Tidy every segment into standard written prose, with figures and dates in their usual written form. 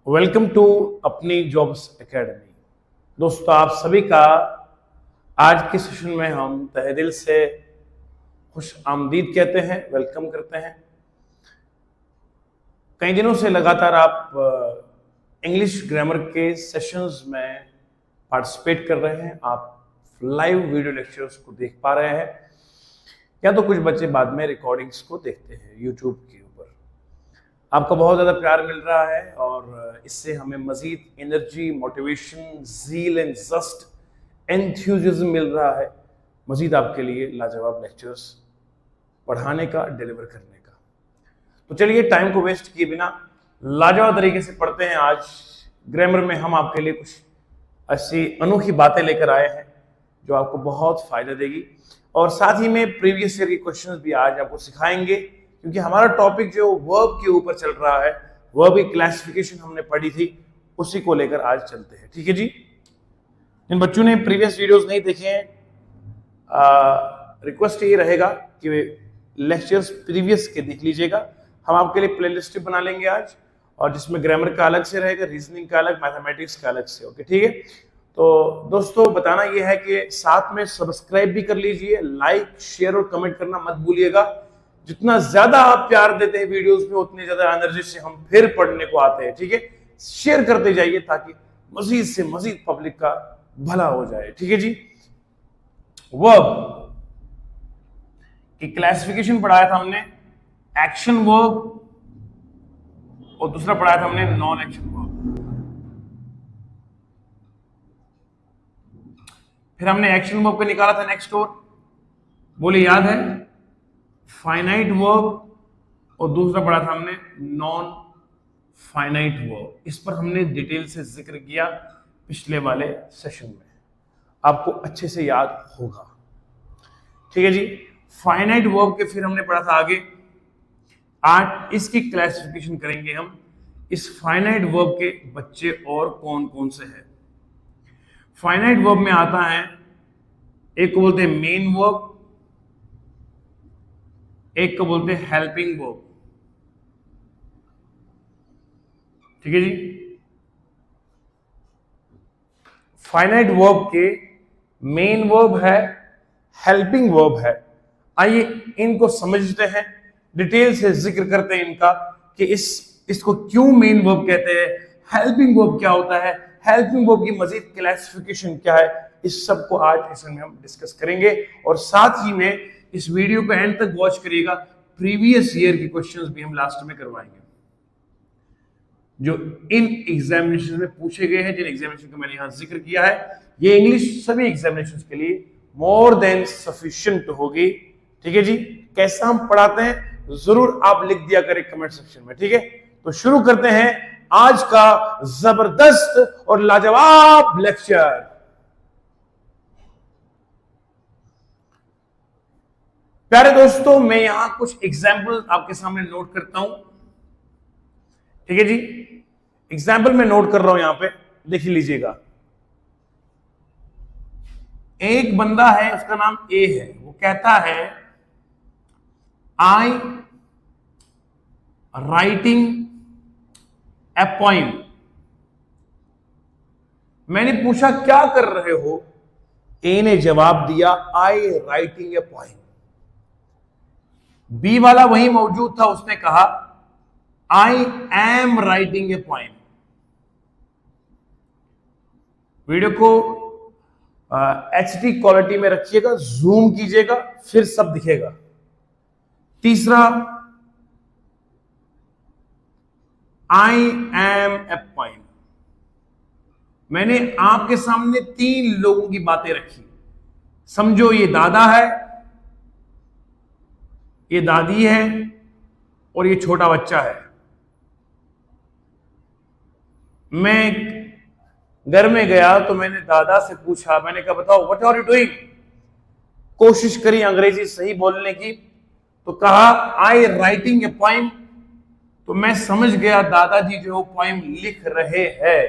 Welcome to अपनी jobs academy. दोस्तों, आप सभी का आज के सेशन में हम तहे दिल से खुश आमदीद कहते हैं, वेलकम करते हैं। कई दिनों से लगातार आप इंग्लिश ग्रामर के सेशंस में पार्टिसिपेट कर रहे हैं। आप लाइव वीडियो लेक्चर्स को देख पा रहे हैं या तो कुछ बच्चे बाद में रिकॉर्डिंग्स को देखते हैं यूट्यूब के ऊपर। आपका बहुत ज़्यादा प्यार मिल रहा है और इससे हमें मज़ीद energy, motivation, zeal and just, enthusiasm मिल रहा है मज़ीद आपके लिए लाजवाब लेक्चर्स पढ़ाने का, डिलीवर करने का। तो चलिए, टाइम को वेस्ट किए बिना लाजवाब तरीके से पढ़ते हैं। आज ग्रामर में हम आपके लिए कुछ ऐसी अनोखी बातें लेकर आए हैं जो आपको बहुत फ़ायदा देगी और साथ ही में प्रीवियस ईयर के क्वेश्चंस भी आज आपको सिखाएंगे, क्योंकि हमारा टॉपिक जो वर्ब के ऊपर चल रहा है, वर्ब की क्लासिफिकेशन हमने पढ़ी थी, उसी को लेकर आज चलते हैं। ठीक है जी। जिन बच्चों ने प्रीवियस वीडियोस नहीं देखे हैं, रिक्वेस्ट ये रहेगा कि वे लेक्चर्स प्रीवियस के देख लीजिएगा। हम आपके लिए प्लेलिस्ट बना लेंगे आज, और जिसमें ग्रामर का अलग से रहेगा, रीजनिंग का अलग, मैथमेटिक्स का अलग से। ओके, ठीक है। तो दोस्तों, बताना यह है कि साथ में सब्सक्राइब भी कर लीजिए, लाइक, शेयर और कमेंट करना मत भूलिएगा। जितना ज्यादा आप प्यार देते हैं वीडियोस में, उतनी ज्यादा एनर्जी से हम फिर पढ़ने को आते हैं। ठीक है, शेयर करते जाइए ताकि मजीद से मजीद पब्लिक का भला हो जाए। ठीक है जी। वर्ब की क्लासिफिकेशन पढ़ाया था हमने, एक्शन वर्ब, और दूसरा पढ़ाया था हमने नॉन एक्शन वर्ब। फिर हमने एक्शन वर्ब को निकाला था नेक्स्ट और, बोले याद है, फाइनाइट वर्ब, और दूसरा पढ़ा था हमने नॉन फाइनाइट वर्ब। इस पर हमने डिटेल से जिक्र किया पिछले वाले सेशन में, आपको अच्छे से याद होगा। ठीक है जी। फाइनाइट वर्ब के फिर हमने पढ़ा था आगे। आज इसकी क्लासिफिकेशन करेंगे हम, इस फाइनाइट वर्ब के बच्चे और कौन कौन से हैं। फाइनाइट वर्ब में आता है, एक को बोलते हैं मेन वर्ब, एक को बोलते हैं हेल्पिंग वर्ब। ठीक है जी। फाइनाइट वर्ब के मेन वर्ब है, हेल्पिंग वर्ब है। आइए इनको समझते हैं, डिटेल से जिक्र करते हैं इनका कि इसको क्यों मेन वर्ब कहते हैं, हेल्पिंग वर्ब क्या होता है, हेल्पिंग वर्ब की मजीद क्लासिफिकेशन क्या है। इस सब को आज सेशन में हम डिस्कस करेंगे, और साथ ही में इस वीडियो को एंड तक वॉच करिएगा। प्रीवियस ईयर के क्वेश्चंस भी हम लास्ट में करवाएंगे जो इन एग्जामिनेशन में पूछे गए हैं, जिन एग्जामिनेशन का मैंने यहां जिक्र किया है। ये इंग्लिश सभी एग्जामिनेशन के लिए मोर देन सफिशिएंट होगी। ठीक है जी। कैसा हम पढ़ाते हैं जरूर आप लिख दिया करें कमेंट सेक्शन में। ठीक है, तो शुरू करते हैं आज का जबरदस्त और लाजवाब लेक्चर। प्यारे दोस्तों, मैं यहां कुछ एग्जाम्पल आपके सामने नोट करता हूं। ठीक है जी। एग्जाम्पल में नोट कर रहा हूं, यहां पे देख लीजिएगा। एक बंदा है, उसका नाम ए है। वो कहता है, आई राइटिंग ए पोइम। मैंने पूछा क्या कर रहे हो? ए ने जवाब दिया, I writing a poem. B वाला वही मौजूद था, उसने कहा, I am writing a poem. Video को एचडी क्वालिटी में रखिएगा, जूम कीजिएगा, फिर सब दिखेगा। तीसरा, आई एम ए पोइम। मैंने आपके सामने 3 लोगों की बातें रखी। समझो ये दादा है, ये दादी है, और ये छोटा बच्चा है। मैं घर में गया तो मैंने दादा से पूछा, मैंने कहा बताओ व्हाट आर यू डूइंग। कोशिश करी अंग्रेजी सही बोलने की, तो कहा आई राइटिंग ए पोइम। तो मैं समझ गया दादाजी जो पोइम लिख रहे हैं।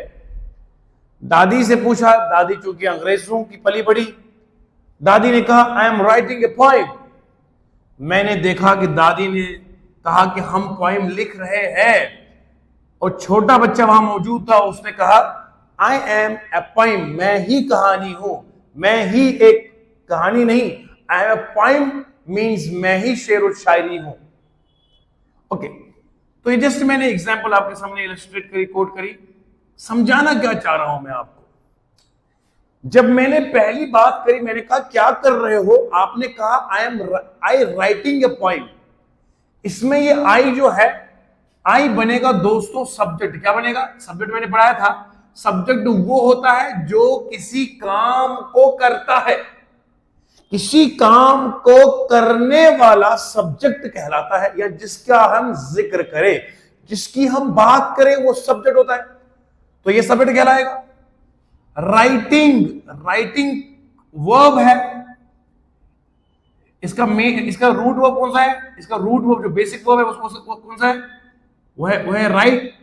दादी से पूछा, दादी चूंकि अंग्रेजों की पली बड़ी, दादी ने कहा I am writing a poem. मैंने देखा कि दादी ने कहा कि हम पोइम लिख रहे हैं। और छोटा बच्चा वहां मौजूद था, उसने कहा आई एम ए पोइम, मैं ही कहानी हूं, मैं ही एक कहानी नहीं, I am a poem means मैं ही शेर और शायरी हूं। ओके, तो ये जस्ट मैंने एग्जाम्पल आपके सामने इलस्ट्रेट करी, कोट करी। समझाना क्या चाह रहा हूं मैं आपको, जब मैंने पहली बात करी, मैंने कहा क्या कर रहे हो, आपने कहा आई राइटिंग ए पोइम। इसमें ये आई जो है, आई बनेगा दोस्तों सब्जेक्ट। क्या बनेगा? सब्जेक्ट मैंने पढ़ाया था, सब्जेक्ट वो होता है जो किसी काम को करता है, किसी काम को करने वाला सब्जेक्ट कहलाता है, या जिसका हम जिक्र करें, जिसकी हम बात करें, वो सब्जेक्ट होता है। तो ये सब्जेक्ट कहलाएगा। राइटिंग, राइटिंग वर्ब है। इसका रूट वर्ब कौन सा है? इसका रूट वर्ब जो बेसिक वर्ब है उसको कौन सा है? वो है राइट।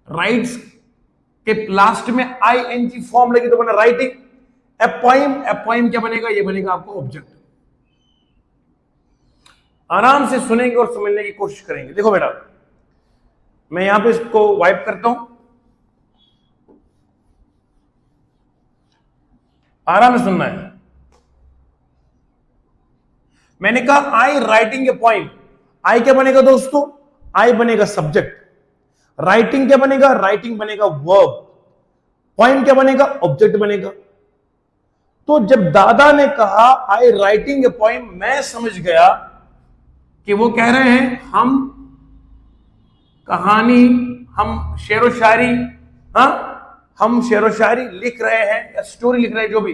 राइट्स के लास्ट में आईएनजी फॉर्म लगी तो बना राइटिंग। ए पोइम क्या बनेगा? ये बनेगा आपको ऑब्जेक्ट। आराम से सुनेंगे और समझने की कोशिश करेंगे। देखो बेटा, मैं यहां पे इसको वाइप करता हूं, आराम से सुनना है। मैंने कहा आई राइटिंग ए पोइम। आई क्या बनेगा दोस्तों? आई बनेगा सब्जेक्ट। राइटिंग क्या बनेगा? राइटिंग बनेगा वर्ब। पोइम क्या बनेगा? ऑब्जेक्ट बनेगा। तो जब दादा ने कहा आई राइटिंग ए पोइम, मैं समझ गया कि वो कह रहे हैं हम कहानी, हम शेर व शायरी, हम शेर व शायरी लिख रहे हैं या स्टोरी लिख रहे हैं, जो भी।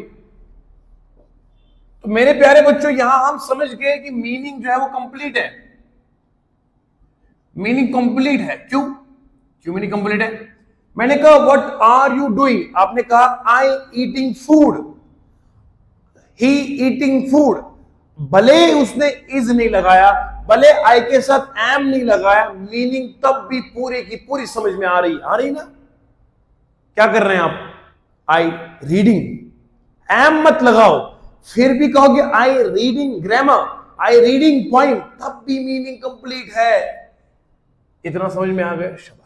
तो मेरे प्यारे बच्चों, यहां हम समझ गए कि मीनिंग जो है वो कंप्लीट है। मीनिंग कंप्लीट है। क्यों मीनिंग कंप्लीट है? मैंने कहा व्हाट आर यू डूइंग, आपने कहा आई ईटिंग फूड, ही ईटिंग फूड। भले उसने इज नहीं लगाया, भले आई के साथ एम नहीं लगाया, मीनिंग तब भी पूरी की पूरी समझ में आ रही ना। क्या कर रहे हैं आप? आई रीडिंग, एम मत लगाओ, फिर भी कहोगे I reading grammar, I reading poem, तब भी मीनिंग कंप्लीट है। इतना समझ में आ गया? शाबाश।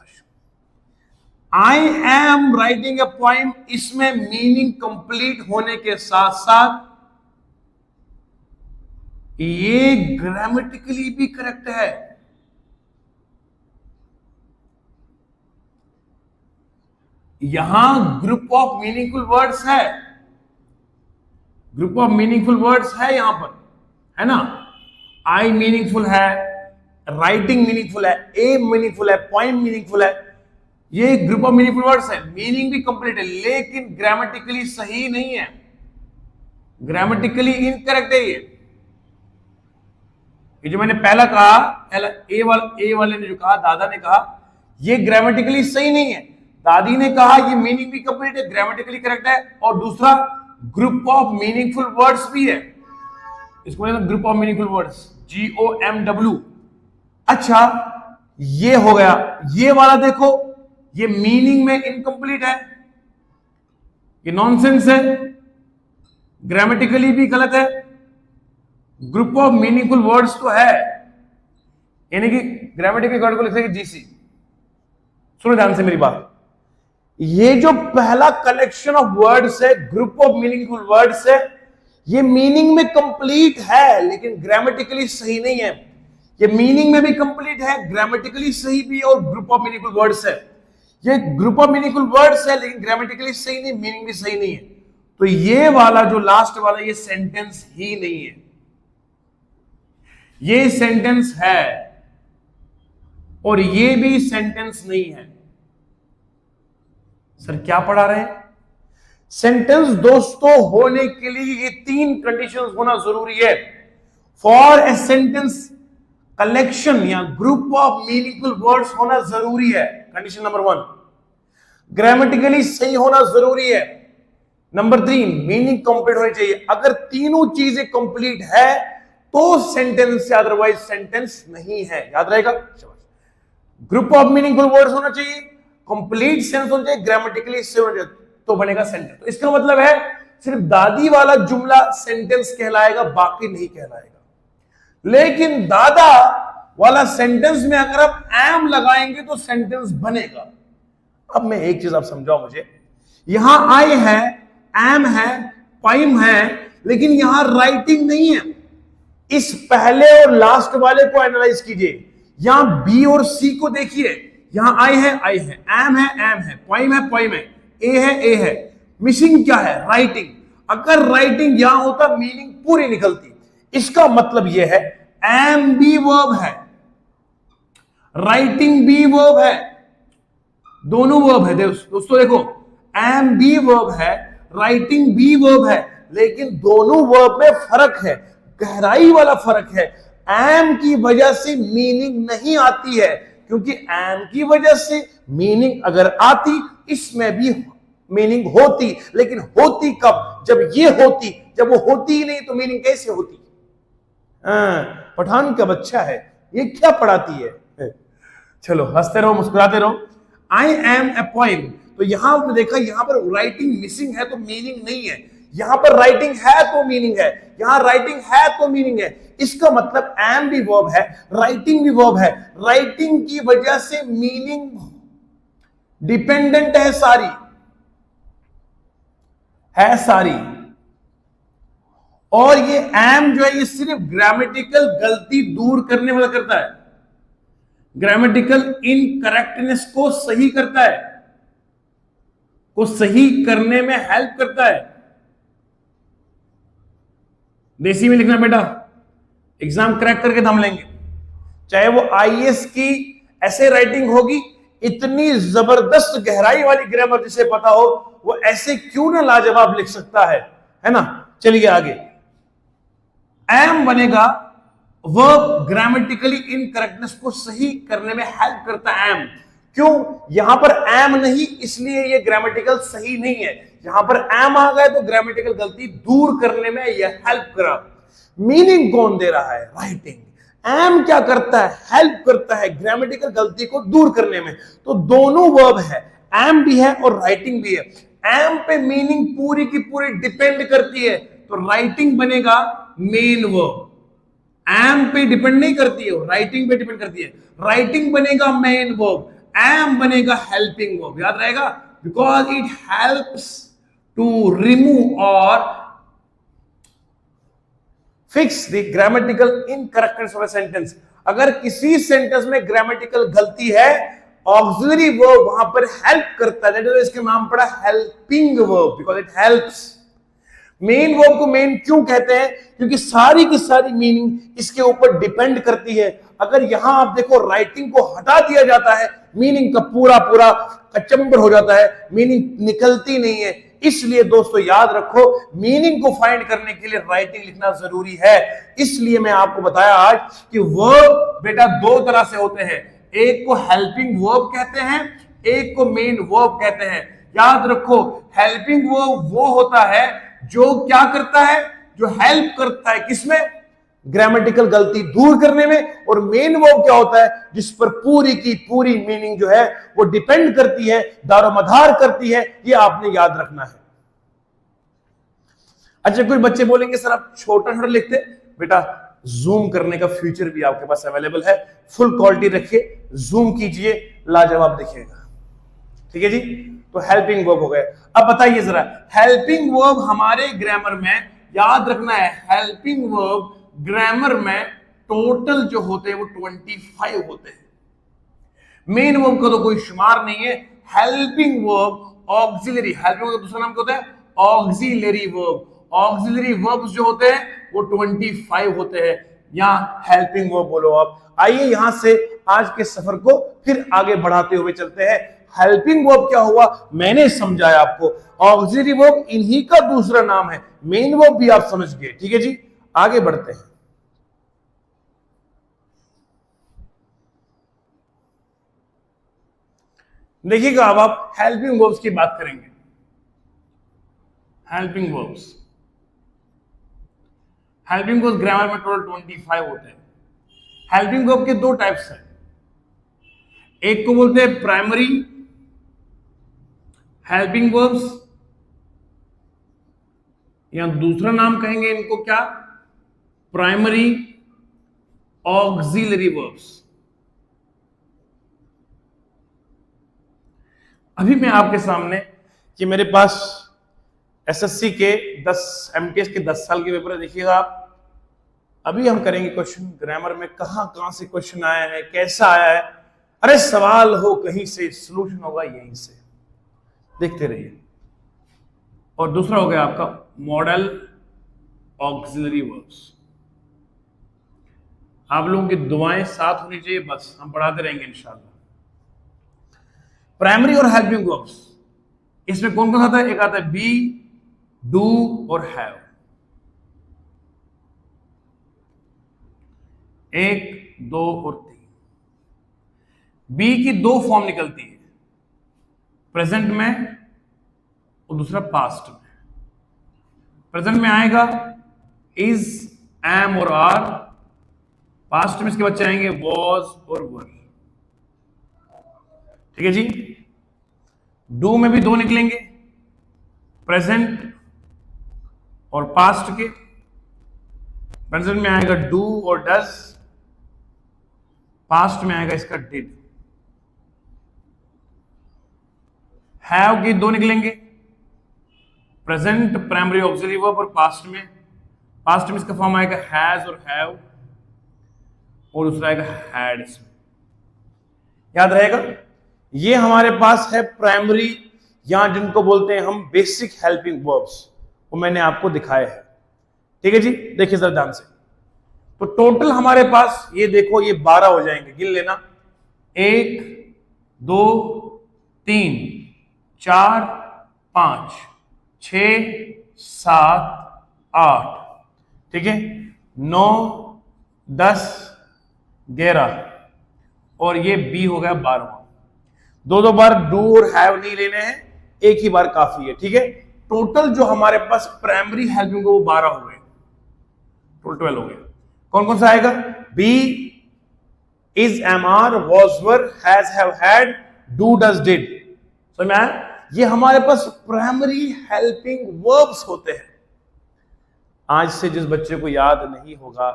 आई एम राइटिंग ए पोइम, इसमें मीनिंग कंप्लीट होने के साथ साथ ये ग्रामेटिकली भी करेक्ट है। यहां ग्रुप ऑफ मीनिंगफुल वर्ड्स है, ग्रुप ऑफ मीनिंगफुल वर्ड्स है यहां पर, है ना। आई मीनिंगफुल है, राइटिंग मीनिंगफुल है, ए मीनिंगफुल है, पॉइंट मीनिंगफुल है। ये ग्रुप ऑफ मीनिंगफुल वर्ड्स है, मीनिंग भी कंप्लीट है, लेकिन ग्रामेटिकली सही नहीं है, ग्रामेटिकली इनकरेक्ट है। ये जो मैंने पहला कहा, ए वाले ने जो कहा, दादा ने कहा, ये ग्रामेटिकली सही नहीं है। दादी ने कहा ये मीनिंग भी कंप्लीट है, ग्रामेटिकली करेक्ट है, और दूसरा ग्रुप ऑफ मीनिंगफुल वर्ड्स भी है। इसको group of meaningful words, GOMW। अच्छा, ये हो गया। ये वाला देखो, ये मीनिंग में इनकम्प्लीट है, ये नॉनसेंस है, ग्रामेटिकली भी गलत है। ग्रुप ऑफ मीनिंगफुल वर्ड्स तो है, यानी कि ग्रामेटिकल वर्ड को लिखेंगे GC। सुनो ध्यान से मेरी बात, ये जो पहला कलेक्शन ऑफ वर्ड्स है, ग्रुप ऑफ मीनिंगफुल वर्ड्स है, ये मीनिंग में कंप्लीट है लेकिन ग्रामेटिकली सही नहीं है। ये मीनिंग में भी कंप्लीट है, ग्रामेटिकली सही भी, और ग्रुप ऑफ मीनिंगफुल वर्ड्स है। ये ग्रुप ऑफ मीनिंगफुल वर्ड्स है लेकिन ग्रामेटिकली सही नहीं, मीनिंग भी सही नहीं है। तो ये वाला जो लास्ट वाला, ये सेंटेंस ही नहीं है, ये सेंटेंस है और ये भी सेंटेंस नहीं है। सर क्या पढ़ा रहे हैं? सेंटेंस दोस्तों होने के लिए ये 3 कंडीशंस होना जरूरी है। फॉर ए सेंटेंस कलेक्शन या ग्रुप ऑफ मीनिंगफुल वर्ड्स होना जरूरी है। कंडीशन नंबर 1, ग्रामेटिकली सही होना जरूरी है। नंबर 3, मीनिंग कंप्लीट होनी चाहिए। अगर तीनों चीजें कंप्लीट है तो सेंटेंस है, अदरवाइज सेंटेंस नहीं है। याद रहेगा? ग्रुप ऑफ मीनिंगफुल वर्ड्स होना चाहिए, कंप्लीट सेंस होना चाहिए, ग्रामेटिकली सही होना चाहिए, तो बनेगा सेंटेंस। तो इसका मतलब है सिर्फ दादी वाला जुमला सेंटेंस कहलाएगा, बाकी नहीं कहलाएगा। लेकिन दादा वाला सेंटेंस में अगर आप एम लगाएंगे तो सेंटेंस बनेगा। अब मैं एक चीज आप समझाओ मुझे, यहां आई है, एम है, पाइम है, लेकिन यहां राइटिंग नहीं है। इस पहले और लास्ट वाले को एनालाइज कीजिए, यहां बी और सी को देखिए, यहां आई है, एम है, पॉइम है, ए है। मिसिंग क्या है? राइटिंग। अगर राइटिंग यहां होता मीनिंग पूरी निकलती। इसका मतलब यह है एम बी वर्ब है, राइटिंग बी वर्ब है, दोनों वर्ब है दोस्तों। देखो, एम बी वर्ब है, राइटिंग बी वर्ब है, लेकिन दोनों वर्ब में फर्क है, गहराई वाला फर्क है। एम की वजह से मीनिंग नहीं आती है, क्योंकि एम की वजह से मीनिंग अगर आती, इसमें भी मीनिंग होती, लेकिन होती कब? जब ये होती। जब वो होती ही नहीं तो मीनिंग कैसे होती? पठान का बच्चा है, ये क्या पढ़ाती है? चलो हंसते रहो, मुस्कुराते रहो। आई एम ए पोएम, तो यहां आपने देखा, यहां पर राइटिंग मिसिंग है तो मीनिंग नहीं है, यहां पर राइटिंग है तो मीनिंग है, यहां राइटिंग है तो मीनिंग है। इसका मतलब एम भी वर्ब है, राइटिंग भी वर्ब है, राइटिंग की वजह से मीनिंग डिपेंडेंट है, सारी। और ये एम जो है, ये सिर्फ ग्रामेटिकल गलती दूर करने वाला करता है, ग्रामेटिकल इनकरेक्टनेस को सही करता है, को सही करने में हेल्प करता है। देसी में लिखना बेटा, एग्जाम क्रैक करके दम लेंगे। चाहे वो आईएएस की ऐसे राइटिंग होगी, इतनी जबरदस्त गहराई वाली ग्रामर जिसे पता हो, वो ऐसे क्यों ना लाजवाब लिख सकता है ना। चलिए आगे, एम बनेगा वर्ब, ग्रामेटिकली इनकरेक्टनेस को सही करने में हेल्प करता है एम। क्यों? यहां पर एम नहीं, इसलिए ये ग्रामेटिकल सही नहीं है। यहां पर एम आ गए तो ग्रामेटिकल गलती दूर करने में यह हेल्प करा। मीनिंग कौन दे रहा है? राइटिंग। एम क्या करता है? हेल्प करता है ग्रामेटिकल गलती को दूर करने में। तो दोनों वर्ब है, एम भी है और राइटिंग भी है। एम पे मीनिंग पूरी की पूरी डिपेंड करती है, तो राइटिंग बनेगा मेन वर्ब। एम पे डिपेंड नहीं करती है, राइटिंग पे डिपेंड करती है। राइटिंग बनेगा मेन वर्ब, एम बनेगा हेल्पिंग वर्ब। याद रहेगा, because it helps to remove और fix the grammatical incorrectness of a sentence. अगर किसी सेंटेंस में ग्रामेटिकल गलती है, ऑक्सिलरी वर्ब वहां पर हेल्प करता है, दैट इज इसका नाम पड़ा helping verb, because it helps. Main verb को मेन क्यों कहते हैं? क्योंकि सारी की सारी मीनिंग इसके ऊपर डिपेंड करती है। अगर यहां आप देखो, राइटिंग को हटा दिया जाता है, मीनिंग का पूरा पूरा कचंबर हो जाता है, मीनिंग निकलती नहीं है। इसलिए दोस्तों याद रखो, मीनिंग को फाइंड करने के लिए राइटिंग लिखना जरूरी है। इसलिए मैं आपको बताया आज कि वर्ब बेटा दो तरह से होते हैं, एक को हेल्पिंग वर्ब कहते हैं, एक को मेन वर्ब कहते हैं। याद रखो, हेल्पिंग वर्ब वो होता है जो क्या करता है? जो हेल्प करता है किसमें? ग्रामेटिकल गलती दूर करने में। और मेन वर्ब क्या होता है? जिस पर पूरी की पूरी मीनिंग जो है वो डिपेंड करती है, दारोमदार करती है। ये आपने याद रखना है। अच्छा, कुछ बच्चे बोलेंगे सर आप छोटा छोटा लिखते। बेटा जूम करने का फीचर भी आपके पास अवेलेबल है, फुल क्वालिटी रखिए, जूम कीजिए, लाजवाब दिखेगा। ठीक है जी। तो हेल्पिंग वर्ब हो गए। अब बताइए जरा, हेल्पिंग वर्ब हमारे ग्रामर में याद रखना है, हेल्पिंग वर्ब ग्रामर में टोटल जो होते हैं वो 25 होते हैं। मेन वर्ब का तो कोई शुमार नहीं है। Helping verb auxiliary, helping verb का दूसरा नाम क्या होता है? Auxiliary verb. ऑक्सिलरी वर्ब्स जो होते हैं वो 25 होते हैं। यहां हेल्पिंग वर्ब बोलो आप। आइए यहां से आज के सफर को फिर आगे बढ़ाते हुए चलते हैं। हेल्पिंग वर्ब क्या हुआ मैंने समझाया आपको। ऑक्सिलरी वर्ब इन्हीं का दूसरा नाम है, मेन वर्ब भी आप समझ गए। ठीक है जी, आगे बढ़ते हैं। देखिएगा, अब आप हेल्पिंग वर्ब्स की बात करेंगे। Helping verbs, helping verbs grammar में टोटल 25 होते हैं। हेल्पिंग वर्ब के दो टाइप्स हैं, एक को बोलते हैं प्राइमरी हेल्पिंग वर्ब्स, या दूसरा नाम कहेंगे इनको क्या? Primary auxiliary verbs. अभी मैं आपके सामने कि मेरे पास एसएससी के 10 एमटीएस के 10 साल के पेपर है, देखिएगा आप। अभी हम करेंगे क्वेश्चन ग्रामर में कहां से क्वेश्चन आया है, कैसा आया है। अरे सवाल हो कहीं से, सॉल्यूशन होगा यहीं से, देखते रहिए। और दूसरा हो गया आपका मॉडल ऑक्सिलरी वर्ब्स। आप लोगों की दुआएं साथ होनी चाहिए, बस हम पढ़ाते रहेंगे इंशाल्लाह। प्राइमरी और हेल्पिंग वर्ब्स, इसमें कौन कौन आता है? एक आता है बी, डू और हैव। 1, 2 और 3। बी की 2 फॉर्म निकलती है, प्रेजेंट में और दूसरा पास्ट में। प्रेजेंट में आएगा इज, एम और आर। पास्ट में इसके बच्चे आएंगे वॉज और वर। ठीक है जी। डू में भी 2 निकलेंगे, प्रेजेंट और पास्ट के। प्रेजेंट में आएगा डू और डज, पास्ट में आएगा इसका डिड। हैव की 2 निकलेंगे, प्रेजेंट प्राइमरी ऑक्सिलरी वर्ब और पास्ट में इसका फॉर्म आएगा हैज और हैव, और दूसरा आएगा हैड। इसमें याद रहेगा, ये हमारे पास है प्राइमरी, या जिनको बोलते हैं हम बेसिक हेल्पिंग वर्ब्स, वो मैंने आपको दिखाए हैं। ठीक है जी, देखिए जरा ध्यान से। तो टोटल हमारे पास ये देखो, ये 12 हो जाएंगे, गिन लेना। 1, 2, 3, 4, 5, 6, 7, 8, ठीक है, 9, 10, 11, और ये बी हो गया 12वां। 2 बार डू और हैव नहीं लेने हैं, एक ही बार काफी है। ठीक है, टोटल जो हमारे पास प्राइमरी हेल्पिंग वो 12 हो गए, टोटल 12 हो गए। कौन कौन सा आएगा? Be, is, am, are, was, were, has, have, had, do, does, did. समझ में आया? ये हमारे पास प्राइमरी हेल्पिंग वर्ब्स होते हैं। आज से जिस बच्चे को याद नहीं होगा,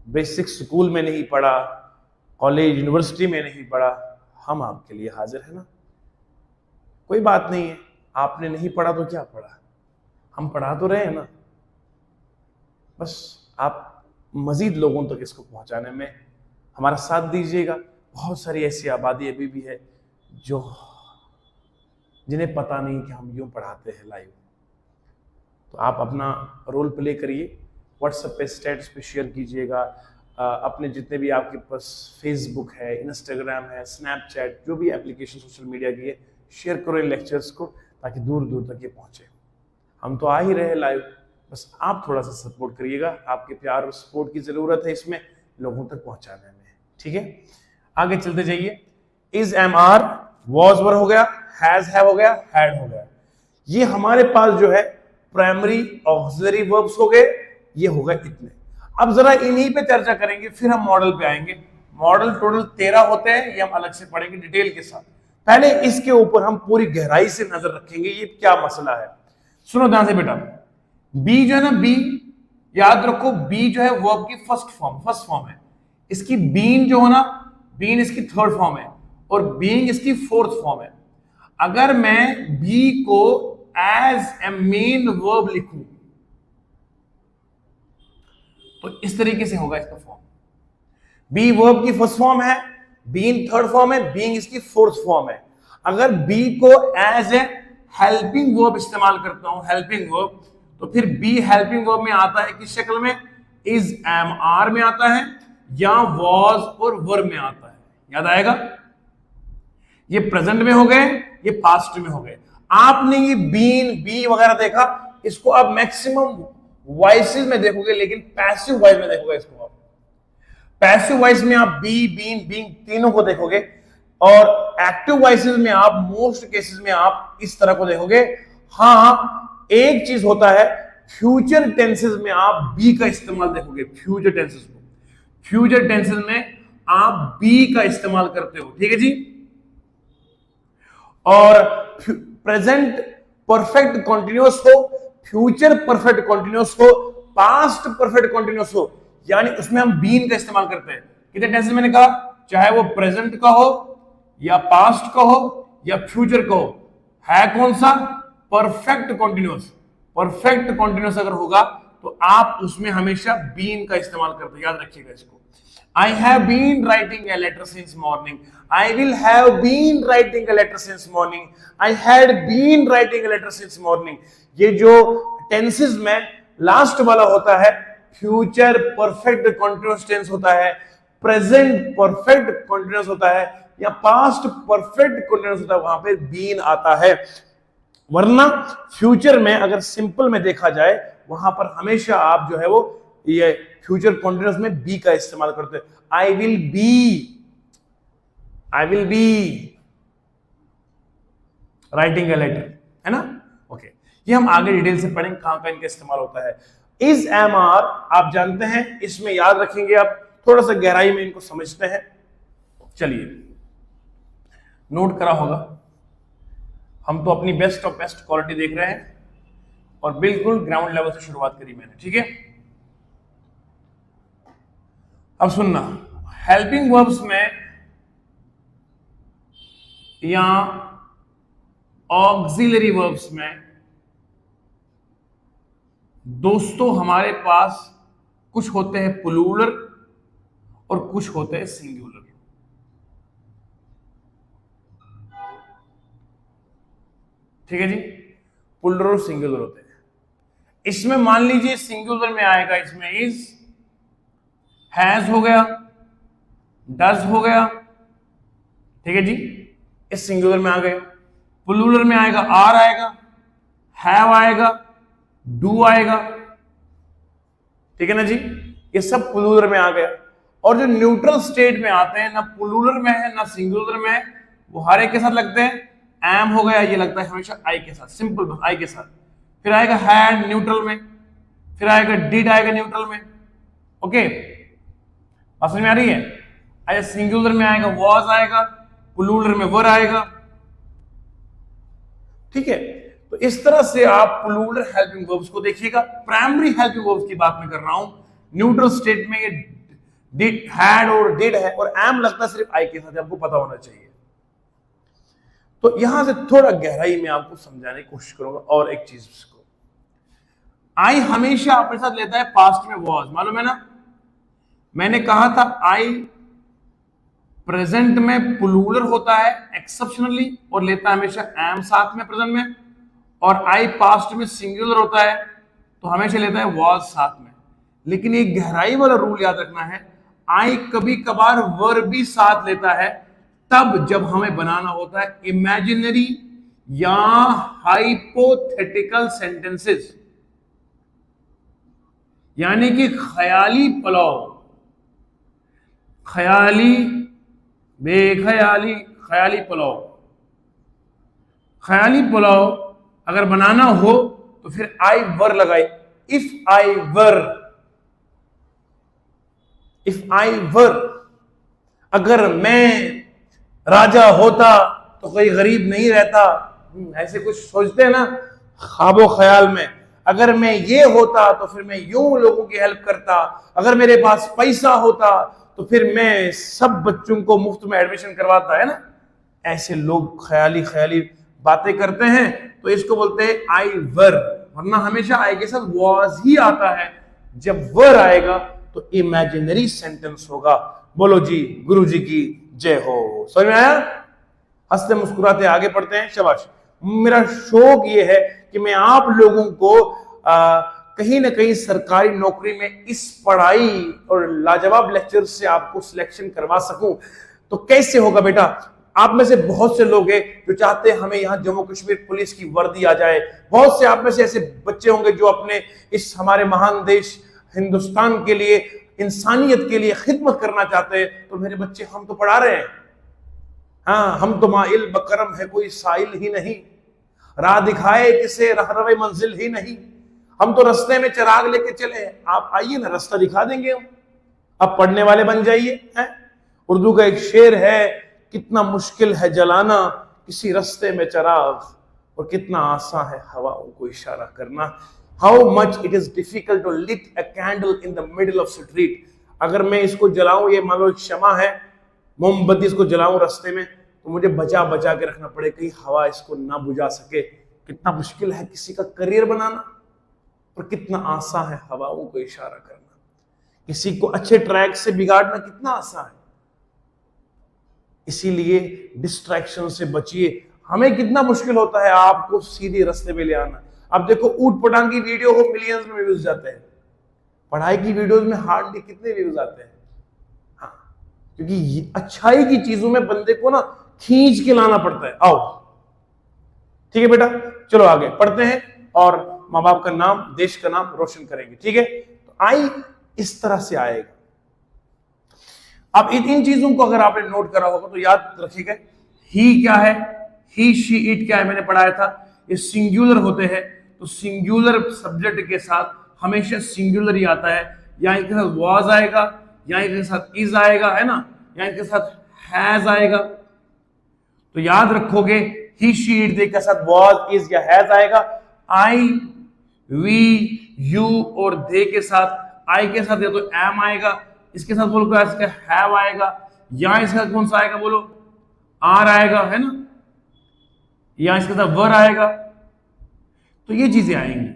बेसिक स्कूल में नहीं पढ़ा, कॉलेज यूनिवर्सिटी में नहीं पढ़ा, हम आपके लिए हाजिर है ना। कोई बात नहीं है, आपने नहीं पढ़ा तो क्या पढ़ा, हम पढ़ा तो रहे हैं ना। बस आप मजीद लोगों तक इसको पहुंचाने में हमारा साथ दीजिएगा। बहुत सारी ऐसी आबादी अभी भी है जो जिन्हें पता नहीं कि हम यूं पढ़ाते हैं लाइव। तो आप अपना रोल प्ले करिए, व्हाट्सएप पे स्टेटस पे शेयर कीजिएगा, अपने जितने भी आपके पास फेसबुक है, इंस्टाग्राम है, स्नैपचैट, जो भी एप्लीकेशन सोशल मीडिया की है, शेयर करो इन लेक्चर्स को, ताकि दूर दूर तक ये पहुंचे। हम तो आ ही रहे लाइव, बस आप थोड़ा सा सपोर्ट करिएगा। आपके प्यार और सपोर्ट की जरूरत है इसमें लोगों तक पहुंचाने में। ठीक है, आगे चलते जाइए। इज, एम, आर, वॉज, वर हो गया, हैज, हैव हो गया, हैड हो गया। ये हमारे पास जो है प्राइमरी ऑक्सिलरी वर्ब्स हो गए, ये हो गए इतने। अब जरा इन्हीं पे चर्चा करेंगे, फिर हम मॉडल पे आएंगे। मॉडल टोटल 13 होते हैं, ये हम अलग से पढ़ेंगे डिटेल के साथ। पहले इसके ऊपर हम पूरी गहराई से नजर रखेंगे, ये क्या मसला है। सुनो ध्यान से बेटा, बी जो है ना, बी याद रखो, बी जो है वर्ब की फर्स्ट फॉर्म है। इसकी बीन जो है ना, बीन इसकी थर्ड फॉर्म है, और बीइंग इसकी फोर्थ फॉर्म है। अगर मैं बी को एज ए मेन वर्ब लिखूं तो इस तरीके से होगा इसका फॉर्म। बी वर्ब की फर्स्ट फॉर्म है, बीइंग थर्ड फॉर्म है, बीइंग इसकी फोर्थ फॉर्म है। अगर बी को एज ए हेल्पिंग वर्ब इस्तेमाल करता हूं, हेल्पिंग वर्ब, तो फिर बी हेल्पिंग वर्ब में आता है किस शक्ल में? इज, एम, आर में आता है, या वॉज और वर में आता है। याद आएगा? ये प्रेजेंट में हो गए, ये पास्ट में हो गए। आपने ये बीन, बी वगैरह देखा, इसको आप मैक्सिमम वॉइसेस में देखोगे, लेकिन पैसिव वॉइस में देखोगे इसको। आप पैसिव वॉइस में आप बी, बीन, बीइंग तीनों को देखोगे, और एक्टिव वॉइसेस में आप मोस्ट केसेस में आप इस तरह को देखोगे। हाँ, एक चीज होता है, फ्यूचर टेंसेस में आप बी का इस्तेमाल देखोगे। फ्यूचर टेंसेस में आप बी का इस्तेमाल करते हो। ठीक है जी। और प्रेजेंट परफेक्ट कंटिन्यूअस हो, फ्यूचर परफेक्ट कंटिन्यूअस हो, पास्ट परफेक्ट कंटिन्यूअस हो, यानी उसमें हम बीन का इस्तेमाल करते हैं। कितने टेंसेस मैंने कहा? चाहे वो प्रेजेंट का हो, या पास्ट का हो, या फ्यूचर कहो, है कौन सा? Perfect continuous. परफेक्ट कॉन्टिन्यूअस अगर होगा तो आप उसमें हमेशा बीन का इस्तेमाल करते हैं, याद रखिएगा इसको। I have been writing a letter since morning. I will have been writing a letter since morning. I had been writing a letter since morning. ये जो टेंसेस में लास्ट वाला होता है फ्यूचर परफेक्ट कॉन्टिन्यूअस टेंस होता है, present perfect continuous होता है, या पास्ट परफेक्ट कॉन्टिन्यूअस होता है, वहां पे बीन आता है। वरना फ्यूचर में अगर सिंपल में देखा जाए वहां पर हमेशा आप जो है वो ये फ्यूचर कॉन्टिन्यूअस में बी का इस्तेमाल करते हैं। I will be writing a letter, है ना? ओके, ये हम आगे डिटेल से पढ़ेंगे कहां का इनका इस्तेमाल होता है। इज, एम, आर आप जानते हैं, इसमें याद रखेंगे आप, थोड़ा सा गहराई में इनको समझते हैं। चलिए, नोट करा होगा, हम तो अपनी बेस्ट ऑफ बेस्ट क्वालिटी देख रहे हैं और बिल्कुल ग्राउंड लेवल से शुरुआत करी मैंने, ठीक है? अब सुनना, हेल्पिंग वर्ब्स में या ऑक्सिलरी वर्ब्स में दोस्तों हमारे पास कुछ होते हैं प्लूरल और कुछ होते हैं सिंगुलर। ठीक है जी, प्लूरल और सिंगुलर होते हैं। इसमें मान लीजिए सिंगुलर में आएगा, इसमें इज, हैज हो गया, डज हो गया, ठीक है जी, इस सिंगुलर में आ गए। प्लूरल में आएगा आर आएगा, हैव आएगा, डू आएगा, ठीक है ना जी, ये सब प्लूरल में आ गया। और जो न्यूट्रल स्टेट में आते हैं, ना प्लूरल में है ना सिंगुलर में है, वो हर एक के साथ लगते हैं। एम हो गया, ये लगता है हमेशा आई के साथ, सिंपल बस आई के साथ। फिर आएगा हैड न्यूट्रल में, फिर आएगा डिड आएगा न्यूट्रल में। ओके, बात समझ में आ रही है? अच्छा, सिंगुलर में आएगा वॉज आएगा, प्लूरल में वर आएगा, ठीक है? तो इस तरह से आप प्लूरल हेल्पिंग वर्ब्स को देखिएगा। प्राइमरी हेल्पिंग वर्ब्स की बात मैं कर रहा हूं, न्यूट्रल स्टेट में ये डिड, हैड और डिड है, और एम लगता है सिर्फ आई के साथ, आपको पता होना चाहिए। तो यहां से थोड़ा गहराई में आपको समझाने की कोशिश करूंगा। और एक चीज को, आई हमेशा अपने साथ लेता है पास्ट में वॉज, मालूम है ना? मैंने कहा था आई प्रेजेंट में प्लूरल होता है एक्सेप्शनली और लेता है हमेशा एम साथ में प्रेजेंट में, और आई पास्ट में सिंगुलर होता है तो हमेशा लेता है वॉज साथ में। लेकिन एक गहराई वाला रूल याद रखना है, आई कभी कभार वर्ब भी साथ लेता है, तब जब हमें बनाना होता है इमेजिनरी या हाइपोथेटिकल सेंटेंसेस, यानी कि ख्याली पुलाव, ख्याली बेख्याली, ख्याली पुलाव, ख्याली पुलाव अगर बनाना हो तो फिर आई वर लगाए। If I were, if I वर, अगर मैं राजा होता तो कोई गरीब नहीं रहता, ऐसे कुछ सोचते हैं ना ख्वाबो ख्याल में। अगर मैं ये होता तो फिर मैं यूं लोगों की हेल्प करता, अगर मेरे पास पैसा होता तो फिर मैं सब बच्चों को मुफ्त में एडमिशन करवाता, है ना? ऐसे लोग ख्याली ख्याली बातें करते हैं, तो इसको बोलते हैं आई वर। वरना हमेशा आई के साथ वॉज ही आता है। जब वर आएगा तो इमेजिनरी सेंटेंस होगा। बोलो जी गुरु जी की जय हो। समझ में आया? हंसते मुस्कुराते आगे बढ़ते हैं, शाबाश। मेरा शौक ये है कि मैं आप लोगों को कहीं ना कहीं सरकारी नौकरी में इस पढ़ाई और लाजवाब लेक्चर से आपको सिलेक्शन करवा सकूं। तो कैसे होगा बेटा? आप में से बहुत से लोग हैं जो चाहते हैं हमें यहाँ जम्मू कश्मीर पुलिस की वर्दी आ जाए। बहुत से आप में से ऐसे बच्चे होंगे जो अपने इस हमारे महान देश हिंदुस्तान के लिए, इंसानियत के लिए खिदमत करना चाहते हैं। तो मेरे बच्चे, हम तो पढ़ा रहे हैं, हाँ, हम तो माइल बकरम है कोई साइल ही नहीं, राह दिखाए किसे रहरवे मंजिल ही नहीं। हम तो रास्ते में चिराग लेके चले, आप आइए ना, रास्ता दिखा देंगे हम। आप पढ़ने वाले बन जाइए। उर्दू का एक शेर है, कितना मुश्किल है जलाना किसी रास्ते में चिराग, और कितना आसान है हवाओं को इशारा करना। How much it is difficult to lit a candle in the middle of street. अगर मैं इसको जलाऊं, ये मान लो एक शमा है, मोमबत्ती इसको जलाऊं रास्ते में, तो मुझे बचा बचा के रखना पड़े, कहीं हवा इसको ना बुझा सके। कितना मुश्किल है किसी का करियर बनाना, और कितना आसान है हवाओं को इशारा करना। किसी को अच्छे ट्रैक से बिगाड़ना कितना आसान है। इसीलिए डिस्ट्रैक्शन से बचिए। हमें कितना मुश्किल होता है आपको सीधे रास्ते पे ले आना। अब देखो, ऊट पटांग की वीडियो हो मिलियंस में व्यूज जाते हैं, पढ़ाई की वीडियोस में हार्डली कितने व्यूज आते हैं। हाँ, क्योंकि अच्छाई की चीजों में बंदे को ना खींच के लाना पड़ता है। आओ ठीक है बेटा, चलो आगे पढ़ते हैं और माँ बाप का नाम, देश का नाम रोशन करेंगे। ठीक है, तो आई इस तरह से आएगा। अब इन चीजों को अगर आपने नोट करा होगा तो याद रखिएगा। ही क्या है, ही शी इट क्या है, मैंने पढ़ाया था। ये सिंगुलर होते हैं, तो सिंगुलर सब्जेक्ट के साथ हमेशा सिंगुलर ही आता है। या इनके साथ वाज आएगा, या इनके साथ इज आएगा, है ना, या इनके साथ हैज आएगा। तो याद रखोगे, ही शी इट के साथ वाज, इज या हैज आएगा। आई, वी, यू और दे के साथ, आई के साथ या तो एम आएगा, इसके साथ बोलो इसका हैव आएगा, या इसका कौन सा आएगा बोलो, आर आएगा, है ना, या इसके साथ वर आएगा। तो ये चीजें आएंगी।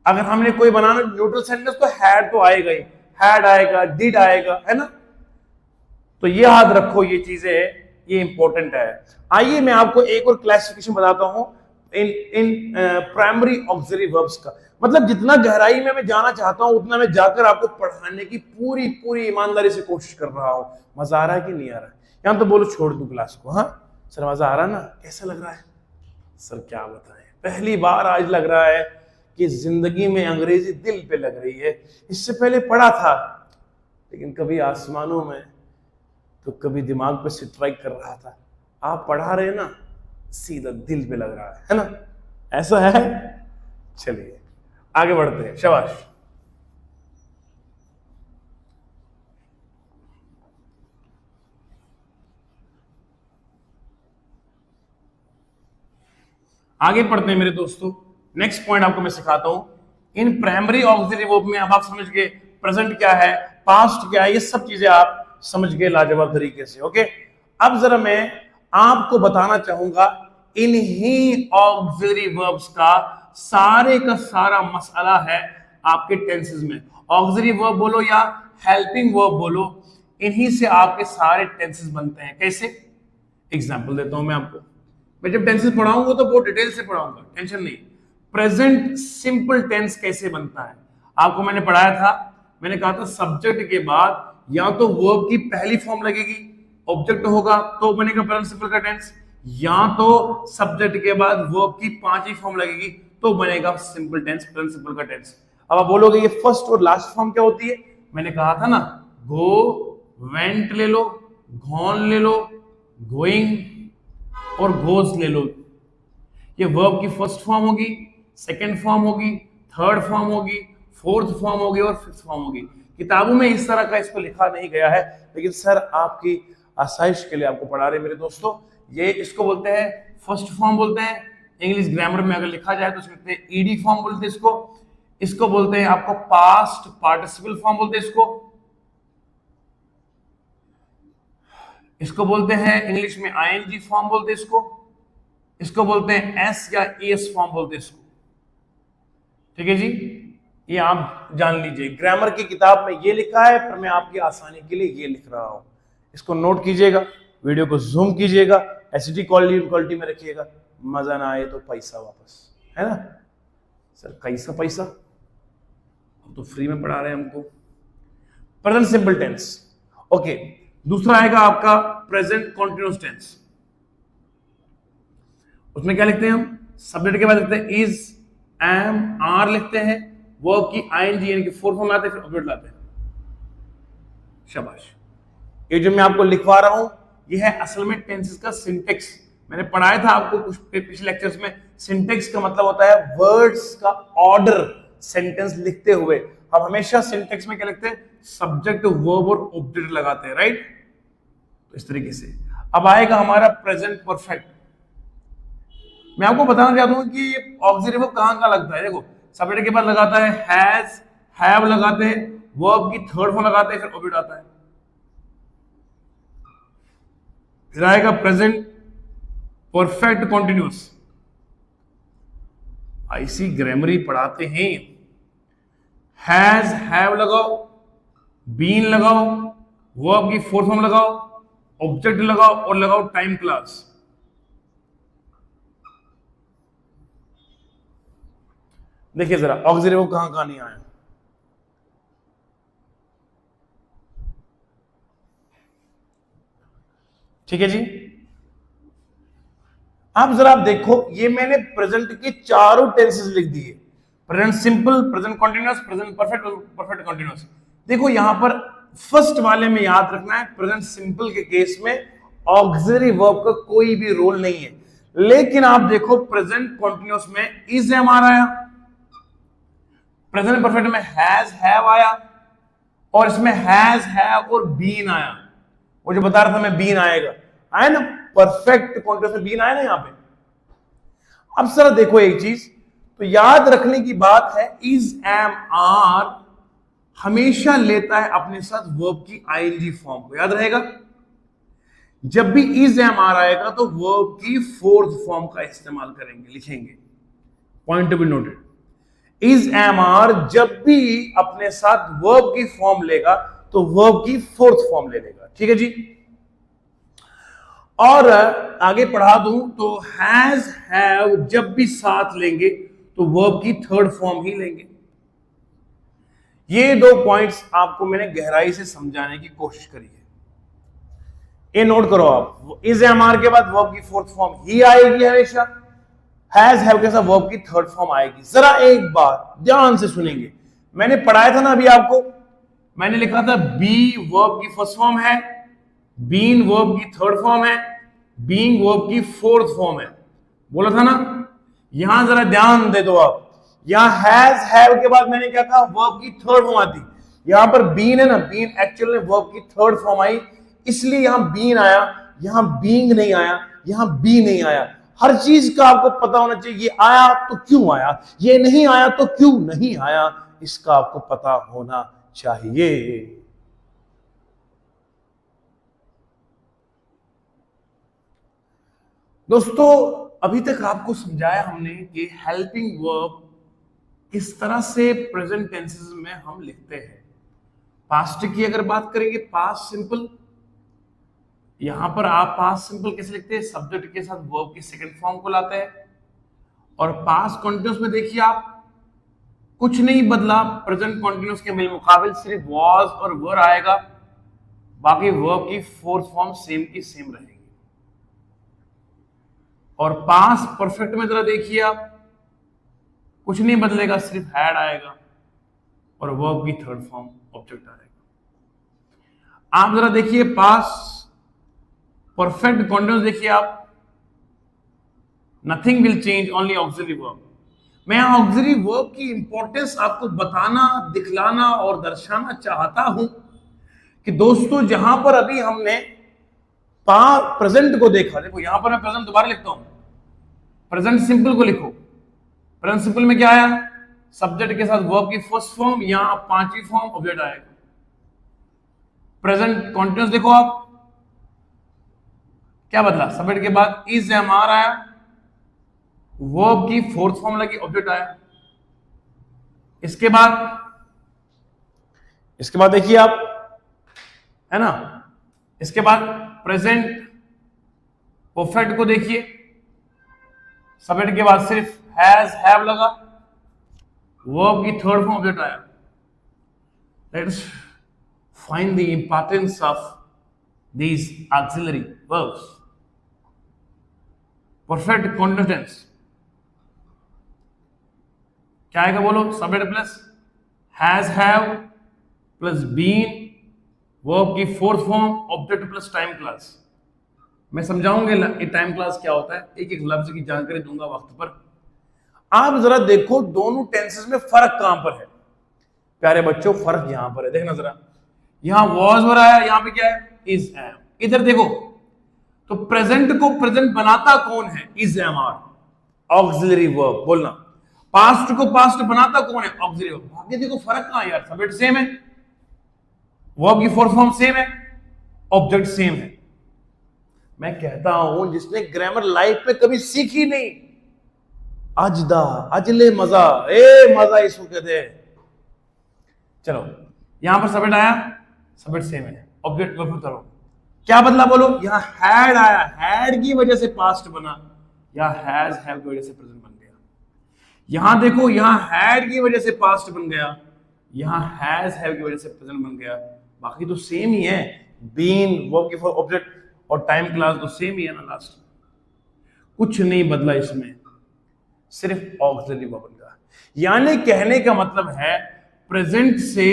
अगर हमने कोई बनाना न्यूट्रल सेंटेंस तो हैड तो आएगा ही, हैड आएगा, डिड आएगा, है ना। तो ये याद रखो, ये चीजें ये इंपॉर्टेंट है। आइए मैं आपको एक और क्लासिफिकेशन बताता हूं इन प्राइमरी ऑक्सिलरी वर्ब्स का। मतलब जितना गहराई में मैं जाना चाहता हूं उतना मैं जाकर आपको पढ़ाने की पूरी पूरी ईमानदारी से कोशिश कर रहा हूं। मजा आ रहा है कि नहीं आ रहा है? यहां तो बोलो छोड़ दूं क्लास को। हाँ सर, मजा आ रहा है ना? कैसा लग रहा है सर? क्या बताएं, पहली बार आज लग रहा है कि जिंदगी में अंग्रेजी दिल पे लग रही है। इससे पहले पढ़ा था, लेकिन कभी आसमानों में तो कभी दिमाग पे स्ट्राइक कर रहा था। आप पढ़ा रहे ना, सीधा दिल पे लग रहा है ना? ऐसा है। चलिए आगे बढ़ते हैं, शाबाश। आगे पढ़ते हैं मेरे दोस्तों। नेक्स्ट पॉइंट आपको मैं सिखाता हूं। इन प्राइमरी ऑक्सिलरी वर्ब में अब आप समझ गए प्रेजेंट क्या है, पास्ट क्या है, ये सब चीजें आप समझ गए लाजवाब तरीके से। ओके, अब जरा मैं आपको बताना चाहूंगा इन्हीं ऑक्सिलरी वर्ब्स का सारा मसला है आपके टेंसेस में। ऑक्सिलरी वर्ब बोलो या हेल्पिंग वर्ब बोलो, इन्हीं से आपके सारे टेंसेस बनते हैं। कैसे? एग्जांपल देता हूं मैं आपको। मैं जब टेंसेस पढ़ाऊंगा तो बहुत डिटेल से पढ़ाऊंगा, टेंशन नहीं। प्रेजेंट सिंपल टेंस कैसे बनता है आपको मैंने पढ़ाया था। मैंने कहा था सब्जेक्ट के बाद या तो वर्ब की पहली फॉर्म लगेगी, ऑब्जेक्ट होगा तो बनेगा प्रेजेंट सिंपल का टेंस, या तो सब्जेक्ट के बाद वर्ब की पांचवी फॉर्म लगेगी तो बनेगा सिंपल टेंस, प्रेजेंट सिंपल का टेंस। अब आप बोलोगे ये फर्स्ट और लास्ट फॉर्म क्या होती है? मैंने कहा था ना, गो, वेंट ले लो, गॉन ले लो, गोइंग और गोज ले लो। ये वर्ब की फर्स्ट फॉर्म होगी, सेकंड फॉर्म होगी, थर्ड फॉर्म होगी, फोर्थ फॉर्म होगी और फिफ्थ फॉर्म होगी। किताबों में इस तरह का इसको लिखा नहीं गया है, लेकिन सर आपकी आसाइश के लिए आपको पढ़ा रहे मेरे दोस्तों। ये इसको बोलते हैं फर्स्ट फॉर्म बोलते हैं। इंग्लिश ग्रामर में अगर लिखा जाए तो इसको ईडी फॉर्म बोलते हैं। इसको बोलते हैं आपको पास्ट पार्टिसिपल फॉर्म बोलते हैं। इसको बोलते हैं इंग्लिश में आईएनजी फॉर्म बोलते हैं। इसको बोलते हैं एस या एस फॉर्म बोलते हैं इसको। ठीक है जी, ये आप जान लीजिए। ग्रामर की किताब में ये लिखा है, पर मैं आपकी आसानी के लिए ये लिख रहा हूं। इसको नोट कीजिएगा, वीडियो को जूम कीजिएगा, एचडी क्वालिटी में रखिएगा। मजा ना आए तो पैसा वापस, है ना सर? कैसा पैसा? तो फ्री में पढ़ा रहे हैं हमको। Present simple tense. ओके, दूसरा आएगा आपका प्रेजेंट कॉन्टिन्यूअस टेंस। उसमें क्या लिखते हैं हम? सब्जेक्ट के बाद लिखते हैं इज, एम, आर लिखते हैं, वर्ब की आईएनजी यानी कि फोर्थ फॉर्म लाते हैं, फिर ऑब्जेक्ट लाते हैं। शाबाश। ये जो मैं आपको लिखवा रहा हूं ये है असल में टेंसेस का सिंटेक्स। मैंने पढ़ाया था आपको कुछ पिछले लेक्चर्स में। सिंटेक्स का मतलब होता है वर्ड्स का ऑर्डर सेंटेंस लिखते हुए। हम हमेशा सिंटेक्स में क्या लिखते हैं? सब्जेक्ट, वर्ब और ऑब्जेक्ट लगाते हैं, राइट? तो इस तरीके से अब आएगा हमारा प्रेजेंट परफेक्ट। मैं आपको बताना चाहता हूं कि ये ऑक्सिलरी वर्ब कहां लगता है। देखो, सब्जेक्ट के बाद लगाता है हैज, हैव लगाते हैं, वर्ब की थर्ड फॉर्म लगाते हैं, फिर ऑब्जेक्ट आता है। फिर आएगा प्रेजेंट परफेक्ट कॉन्टिन्यूस। ऐसी ग्रामर ही पढ़ाते हैं। हैज हैव लगाओ, बीन लगाओ, वर्ब की फोर्थ फॉर्म लगाओ, ऑब्जेक्ट लगाओ और लगाओ टाइम क्लास। देखिए जरा ऑक्सिलरी वर्ब कहां नहीं आया। ठीक है जी। आप जरा देखो, ये मैंने प्रेजेंट के चारों टेंसेस लिख दिए, present simple, present continuous, present perfect, perfect continuous. देखो यहां पर फर्स्ट वाले में याद रखना है, प्रेजेंट सिंपल के केस में ऑक्सिलरी वर्ब का कोई भी रोल नहीं है। लेकिन आप देखो प्रेजेंट कॉन्टिन्यूअस में इज एम आ रहा है, प्रेजेंट परफेक्ट में हैज हैव आया, और इसमें हैज हैव और बीन आया। वो जो बता रहा था मैं बीन आएगा, आया ना, परफेक्ट कॉन्टिन्यूअस में बीन आया ना यहां पे। अब सर देखो एक चीज तो याद रखने की बात है, इज एम आर हमेशा लेता है अपने साथ वर्ब की आईएनजी फॉर्म को, याद रहेगा। जब भी इज एम आर आएगा तो वर्ब की फोर्थ फॉर्म का इस्तेमाल करेंगे, लिखेंगे, point to be noted. Is am are जब भी अपने साथ वर्ब की फॉर्म लेगा तो वर्ब की फोर्थ फॉर्म ले लेगा। ठीक है जी। और आगे पढ़ा दूं तो हैज हैव जब भी साथ लेंगे तो वर्ब की थर्ड फॉर्म ही लेंगे। ये दो पॉइंट्स आपको मैंने गहराई से समझाने की कोशिश करी है, ये नोट करो आप। इज एम आर के बाद वर्ब की फोर्थ फॉर्म ही आएगी हमेशा, हैज हैव के साथ वर्ब की थर्ड फॉर्म आएगी। जरा एक बात ध्यान से सुनेंगे, मैंने पढ़ाया था ना अभी आपको, मैंने लिखा था बी वर्ब की फर्स्ट फॉर्म है, बीन वर्ब की थर्ड फॉर्म है, बीइंग वर्ब की फोर्थ फॉर्म है, बोला था ना। यहां जरा ध्यान दे दो आप, यहां हैज हैव के बाद मैंने क्या कहा, वर्ब की थर्ड फॉर्म आती। यहां पर बीन है ना, बीन एक्चुअल में वर्ब की थर्ड फॉर्म आई, इसलिए यहां बीन आया, यहां बीइंग नहीं आया, यहां बी नहीं आया। हर चीज का आपको पता होना चाहिए, ये आया तो क्यों आया, ये नहीं आया तो क्यों नहीं आया, इसका आपको पता होना चाहिए। दोस्तों अभी तक आपको समझाया हमने कि हेल्पिंग वर्ब किस तरह से प्रेजेंट टेंसेस में हम लिखते हैं। पास्ट की अगर बात करेंगे, पास्ट सिंपल, यहां पर आप पास्ट सिंपल कैसे लिखते हैं, सब्जेक्ट के साथ वर्ब की सेकंड फॉर्म को लाते हैं। और पास्ट कॉन्टिन्यूस में देखिए आप, कुछ नहीं बदला, प्रेजेंट कॉन्टिन्यूस के मिल मुकाबिल सिर्फ वॉज और वर आएगा, बाकी वर्ब की फोर्थ फॉर्म सेम की सेम रहेगी। और पास्ट परफेक्ट में जरा देखिए आप, कुछ नहीं बदलेगा, सिर्फ हैड आएगा और वर्ब की थर्ड फॉर्म ऑब्जेक्ट आएगा। आप जरा देखिए पास्ट परफेक्ट कॉन्टिन्यूस देखिए आप, nothing will change, only auxiliary verb. मैं ऑक्सिलरी वर्ब की इंपॉर्टेंस आपको बताना, दिखलाना और दर्शाना चाहता हूं कि दोस्तों जहां पर अभी हमने प्रेजेंट को देखा, देखो यहां पर मैं प्रेजेंट दोबारा लिखता हूं, प्रेजेंट सिंपल को लिखो। प्रेजेंट सिंपल में क्या आया, सब्जेक्ट के साथ वर्ब की फर्स्ट फॉर्म, यहां पांचवी फॉर्म ऑब्जेक्ट आएगा। प्रेजेंट कॉन्टिन्यूस देखो आप, क्या बदला, सब्जेक्ट के बाद इज एम आर आया, वर्ब की फोर्थ फॉर्म लगी, ऑब्जेक्ट आया। इसके बाद देखिए आप, है ना, इसके बाद प्रेजेंट परफेक्ट को देखिए, सब्जेक्ट के बाद सिर्फ हैज हैव लगा, वर्ब की थर्ड फॉर्म ऑब्जेक्ट आया। Let's find the importance of these auxiliary verbs. Perfect continuous tense क्या आएगा बोलो, subject plus has have plus been, verb की fourth form, object plus time class. मैं समझाऊंगा ये टाइम क्लास क्या होता है, एक एक लफ्ज की जानकारी दूंगा वक्त पर। आप जरा देखो दोनों टेंसेस में फर्क कहां पर है प्यारे बच्चों, फर्क यहां पर है, देखना जरा, यहां वॉज वर आया, यहां पे क्या है, इज एम। इधर देखो तो प्रेजेंट को प्रेजेंट बनाता कौन है, is am are, auxiliary verb बोलना। पास्ट को पास्ट बनाता कौन है, ऑक्सिलरी वर्ब। आगे देखो फर्क कहां है यार, सब्जेक्ट सेम है, वर्ब की फोर्थ फॉर्म सेम है, ऑब्जेक्ट सेम है। मैं कहता हूं जिसने ग्रामर लाइफ में कभी सीखी नहीं, अजदा अजले मजा, मजा इसको कहते हैं। चलो यहां पर सबमिट आया, सबमिट सेम है, ऑब्जेक्ट वर्ब करो, क्या बदला बोलो, यहां हैड आया, हैड की वजह से पास्ट बना, या हैज हैव की वजह से प्रेजेंट बन गया। यहां देखो, यहां हैड की वजह से पास्ट बन गया, यहां हैज हैव की वजह से प्रेजेंट बन गया, बाकी तो सेम ही है, बीन वर्ब की फॉर ऑब्जेक्ट और टाइम क्लास तो सेम ही है ना लास्ट, कुछ नहीं बदला इसमें, सिर्फ ऑक्सिलरी वर्ब बन गया। यानी कहने का मतलब है प्रेजेंट से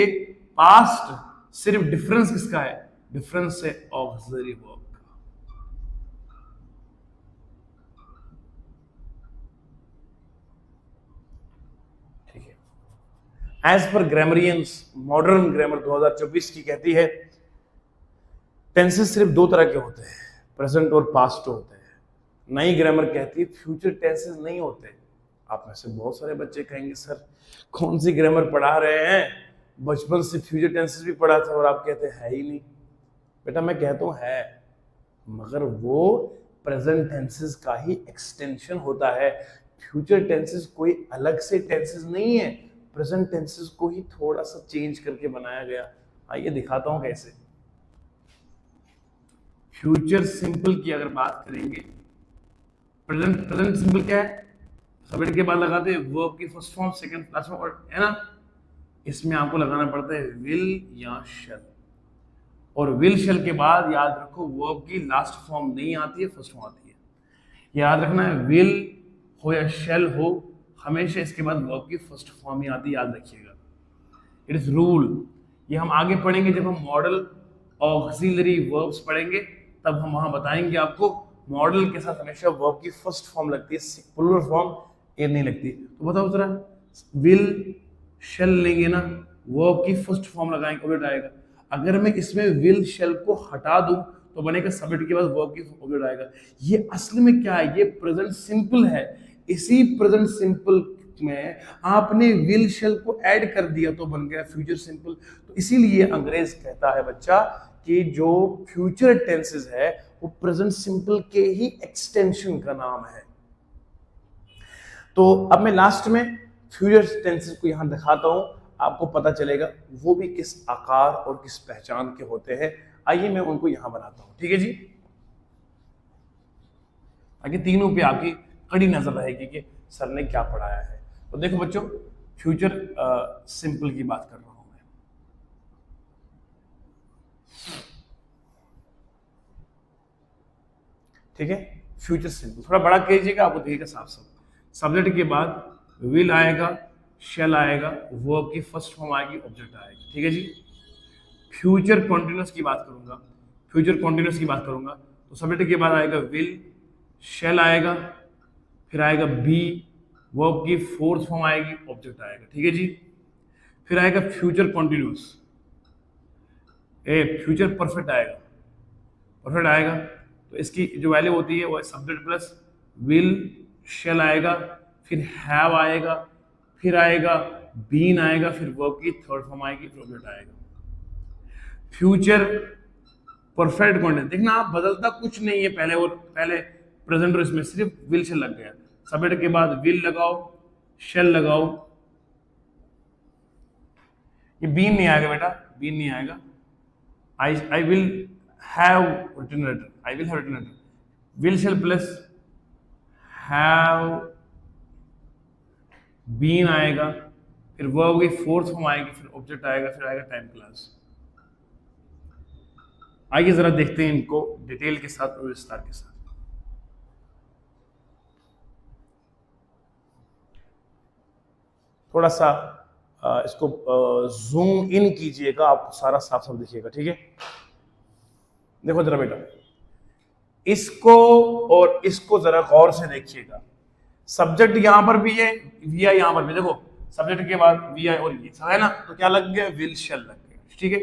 पास्ट सिर्फ डिफरेंस किसका है, डिफरेंस से ऑक्सिलरी वर्ब का। ठीक है, एज पर ग्रामरियंस मॉडर्न ग्रामर 2024 की कहती है टेंसेस सिर्फ दो तरह के होते हैं, प्रेजेंट और पास्ट होते हैं। नई ग्रामर कहती है फ्यूचर टेंसेस नहीं होते। आप में से बहुत सारे बच्चे कहेंगे सर कौन सी ग्रामर पढ़ा रहे हैं, बचपन से फ्यूचर टेंसेस भी पढ़ा था और आप कहते हैं है ही नहीं। बेटा मैं कहता हूं है, मगर वो प्रेजेंट टेंसेस का ही एक्सटेंशन होता है। फ्यूचर टेंसेस कोई अलग से टेंसेस नहीं है, प्रेजेंट टेंसेस को ही थोड़ा सा चेंज करके बनाया गया। आइए दिखाता हूं कैसे। फ्यूचर सिंपल की अगर बात करेंगे, प्रेजेंट सिंपल क्या है, सबमिट के बाद लगाते हैं वर्ब की first form second class form, और है ना, इसमें आपको लगाना पड़ता है विल या शैल, और विल शैल के बाद याद रखो वर्ब की लास्ट फॉर्म नहीं आती है, फर्स्ट फॉर्म आती है। याद रखना है विल हो या शैल हो, हमेशा इसके बाद वर्ब की फर्स्ट फॉर्म ही आती है, याद रखिएगा, इट इज रूल। ये हम आगे पढ़ेंगे जब हम मॉडल ऑक्सिलरी वर्ब्स पढ़ेंगे, तब हम वहां बताएंगे आपको मॉडल के साथ हमेशा वर्ब की फर्स्ट फॉर्म लगती है, प्लूरल फॉर्म ये नहीं लगती। तो बताओ जरा, विल शेल लेंगे ना, वर्ब की फर्स्ट फॉर्म लगाएंगे, ऑब्जेक्ट आएगा। अगर मैं इसमें विल शेल को हटा दूं तो बनेगा सबमिट के बाद वर्ब की ऑब्जेक्ट आएगा। ये असल में क्या है, ये प्रेजेंट सिंपल है। इसी प्रेजेंट सिंपल में आपने विल शेल को ऐड कर दिया तो बन गया फ्यूचर सिंपल। तो इसीलिए अंग्रेज कहता है बच्चा कि जो फ्यूचर टेंसेस है वो प्रेजेंट सिंपल के ही एक्सटेंशन का नाम है। तो अब मैं लास्ट में फ्यूचर टेंसेस को यहां दिखाता हूं, आपको पता चलेगा वो भी किस आकार और किस पहचान के होते हैं। आइए मैं उनको यहां बनाता हूं, ठीक है जी, ताकि तीनों पे आपकी कड़ी नजर रहेगी कि सर ने क्या पढ़ाया है। तो देखो बच्चों, फ्यूचर सिंपल की बात कर रहा हूं मैं। ठीक है, फ्यूचर सिंपल थोड़ा बड़ा कीजिएगा, आपको दिखेगा साफ साफ। सब्जेक्ट के बाद विल आएगा, शेल आएगा, वर्ब की फर्स्ट फॉर्म आएगी, ऑब्जेक्ट आएगा, ठीक है जी। फ्यूचर कॉन्टिन्यूस की बात करूंगा, फ्यूचर कॉन्टिन्यूस की बात करूंगा तो सब्जेक्ट के बाद आएगा विल, शेल आएगा, फिर आएगा बी, वर्ब की फोर्थ फॉर्म आएगी, ऑब्जेक्ट आएगा, ठीक है जी। फिर आएगा फ्यूचर कॉन्टिन्यूस, फ्यूचर परफेक्ट आएगा, परफेक्ट आएगा तो इसकी जो वैल्यू होती है वो है सब्जेक्ट प्लस विल, शेल आएगा, फिर हैव आएगा, फिर आएगा बीन आएगा, फिर वर्ब की थर्ड फॉर्म आएगी, फिर ऑब्जेक्ट आएगा। फ्यूचर परफेक्ट कॉन्टिन्यूस, देखना आप बदलता कुछ नहीं है, पहले और पहले प्रेजेंट और इसमें सिर्फ विल शेल लग गया। सब्जेक्ट के बाद विल लगाओ, शेल लगाओ, ये बीन नहीं आएगा बेटा, बीन नहीं आएगा। I will have written letter, I will have written letter, will shall plus have been आएगा, फिर वर्ब की फोर्थ फॉर्म आएगी, फिर ऑब्जेक्ट आएगा, फिर आएगा टाइम क्लास। आइए जरा देखते हैं इनको डिटेल के साथ और विस्तार के साथ। थोड़ा सा इसको जूम इन कीजिएगा, आप सारा साफ साफ दिखिएगा, ठीक है। देखो जरा बेटा, इसको और इसको जरा गौर से देखिएगा। सब्जेक्ट यहां पर भी है, वी आई यहां पर भी, देखो सब्जेक्ट के बाद वी आई और ये सब है ना, तो क्या लग गया, विल शेल लग गया, ठीक है।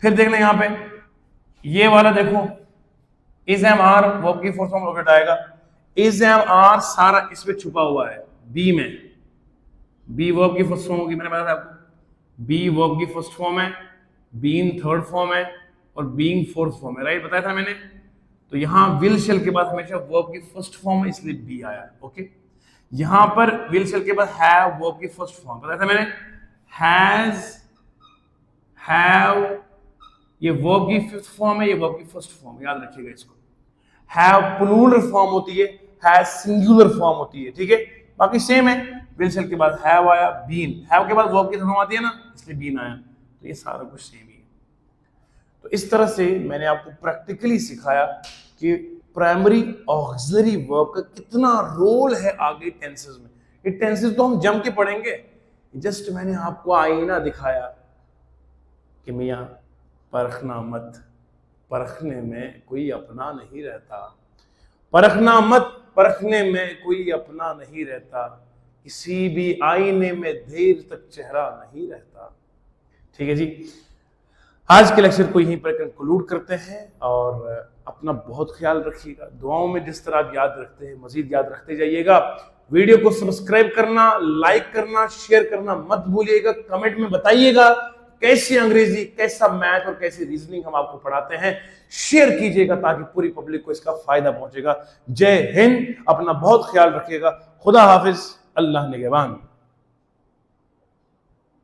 फिर देखना यहां पे ये वाला देखो, इज एम आर वर्ब की फोर्थ फॉर्म ऑब्जेक्ट आएगा, इज एम आर सारा इसमें छुपा हुआ है बी में, बी वर्ब की फर्स्ट फॉर्म होगी, मैंने बताया था आपको, बी वर्ब की फर्स्ट फॉर्म है, बीन थर्ड फॉर्म है और बीइंग फोर्थ फॉर्म है, राइट, बताया था मैंने। तो यहां विल शेल के बाद हमेशा वर्ब की फर्स्ट फॉर्म है, इसलिए बी आया है। ओके, यहां पर विल शेल के बाद हैव वर्ब की फर्स्ट फॉर्म बताया था मैंने, हैज, हैव, ये वर्ब की फिफ्थ फॉर्म है, ये वर्ब की फर्स्ट फॉर्म, याद रखिएगा इसको। हैव प्लूरल फॉर्म होती है, हैज सिंगुलर फॉर्म होती है, ठीक है, बाकी सेम है। विल शेल के बाद हैव आया, बीन, हैव के बाद वर्ब की फॉर्म आती है ना, इसलिए बीन आया, तो ये सारा कुछ सेम ही है। तो इस तरह से मैंने आपको प्रैक्टिकली सिखाया कि प्राइमरी ऑक्सिलरी वर्ब का कितना रोल है आगे टेंसेस में। ये टेंसेस तो हम जम के पढ़ेंगे, जस्ट मैंने आपको आईना दिखाया कि मियां परखना मत, परखने में कोई अपना नहीं रहता, परखना मत, परखने में कोई अपना नहीं रहता, किसी भी आईने में देर तक चेहरा नहीं रहता। ठीक है जी, आज के लेक्चर को यहीं पर कंक्लूड करते हैं और अपना बहुत ख्याल रखिएगा। दुआओं में जिस तरह आप याद रखते हैं मजीद याद रखते जाइएगा। वीडियो को सब्सक्राइब करना, लाइक करना, शेयर करना मत भूलिएगा। कमेंट में बताइएगा कैसी अंग्रेजी, कैसा मैथ और कैसी रीजनिंग हम आपको पढ़ाते हैं। शेयर कीजिएगा ताकि पूरी पब्लिक को इसका फायदा पहुंचेगा। जय हिंद, अपना बहुत ख्याल रखिएगा। खुदा हाफिज, अल्लाह निगहबान।